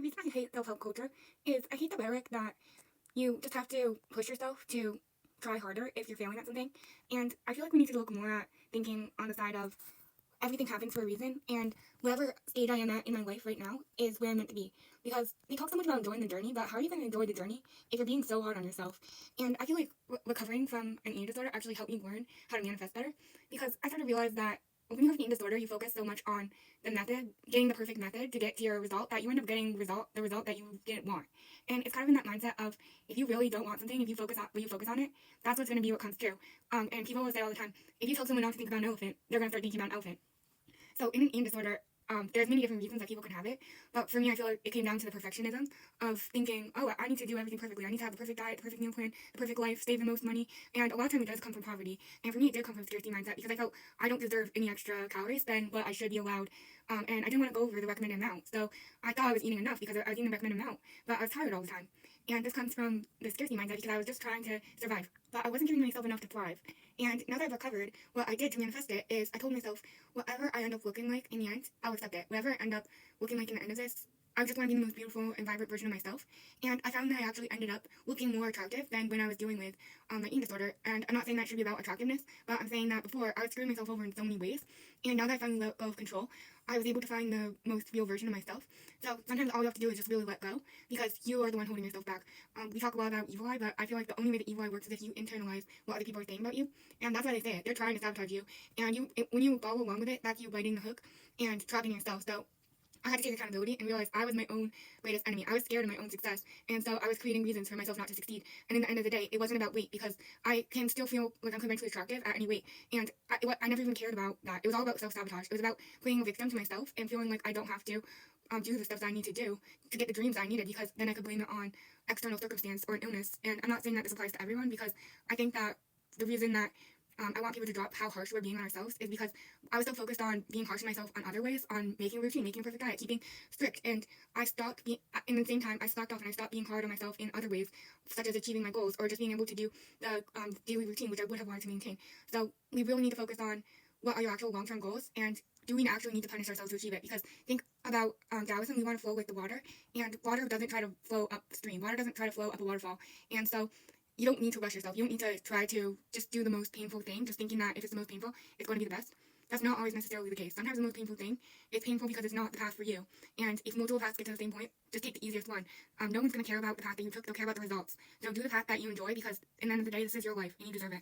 The reason I hate self-help culture is I hate the rhetoric that you just have to push yourself to try harder if you're failing at something. And I feel like we need to look more at thinking on the side of everything happens for a reason, and whatever stage I am at in my life right now is where I'm meant to be. Because we talk so much about enjoying the journey, but how are you going to enjoy the journey if you're being so hard on yourself? And I feel like recovering from an eating disorder actually helped me learn how to manifest better, because I started to realize that when you have an eating disorder, you focus so much on the method, getting the perfect method to get to your result, that you end up getting the result that you didn't want. And it's kind of in that mindset of, if you really don't want something, if you focus on it, that's what's going to be what comes true. And people will say all the time, if you tell someone not to think about an elephant, they're going to start thinking about an elephant. So in an eating disorder, there's many different reasons that people can have it, but for me, I feel like it came down to the perfectionism of thinking, oh, I need to do everything perfectly. I need to have the perfect diet, the perfect meal plan, the perfect life, save the most money, and a lot of times it does come from poverty. And for me, it did come from scarcity mindset, because I felt I don't deserve any extra calories than what I should be allowed, and I didn't want to go over the recommended amount. So I thought I was eating enough because I was eating the recommended amount, but I was tired all the time. And this comes from the scarcity mindset, because I was just trying to survive, but I wasn't giving myself enough to thrive. And now that I've recovered, what I did to manifest it is I told myself, whatever I end up looking like in the end, I'll accept it. Whatever I end up looking like in the end of this, I just want to be the most beautiful and vibrant version of myself. And I found that I actually ended up looking more attractive than when I was dealing with my eating disorder. And I'm not saying that should be about attractiveness, but I'm saying that before I was screwing myself over in so many ways. And now that I finally let go of control, I was able to find the most real version of myself. So sometimes all you have to do is just really let go, because you are the one holding yourself back. We talk a lot about evil eye, but I feel like the only way that evil eye works is if you internalize what other people are saying about you. And that's why they say it. They're trying to sabotage you. And when you follow along with it, that's you biting the hook and trapping yourself. So I had to take accountability and realize I was my own greatest enemy. I was scared of my own success, and so I was creating reasons for myself not to succeed. And in the end of the day, it wasn't about weight, because I can still feel like I'm conventionally attractive at any weight, and I never even cared about that. It was all about self-sabotage. It was about playing a victim to myself and feeling like I don't have to do the stuff that I need to do to get the dreams I needed, because then I could blame it on external circumstance or an illness. And I'm not saying that this applies to everyone, because I think that the reason that I want people to drop how harsh we're being on ourselves is because I was so focused on being harsh on myself on other ways, on making a routine, making a perfect diet, keeping strict, and I stopped being, in the same time, I slacked off and I stopped being hard on myself in other ways, such as achieving my goals or just being able to do the daily routine, which I would have wanted to maintain. So we really need to focus on what are your actual long-term goals, and do we actually need to punish ourselves to achieve it? Because think about Taoism, we want to flow with the water, and water doesn't try to flow upstream. Water doesn't try to flow up a waterfall, and so you don't need to rush yourself. You don't need to try to just do the most painful thing, just thinking that if it's the most painful, it's going to be the best. That's not always necessarily the case. Sometimes the most painful thing is painful because it's not the path for you. And if multiple paths get to the same point, just take the easiest one. No one's going to care about the path that you took. They'll care about the results. So do the path that you enjoy, because in the end of the day, this is your life and you deserve it.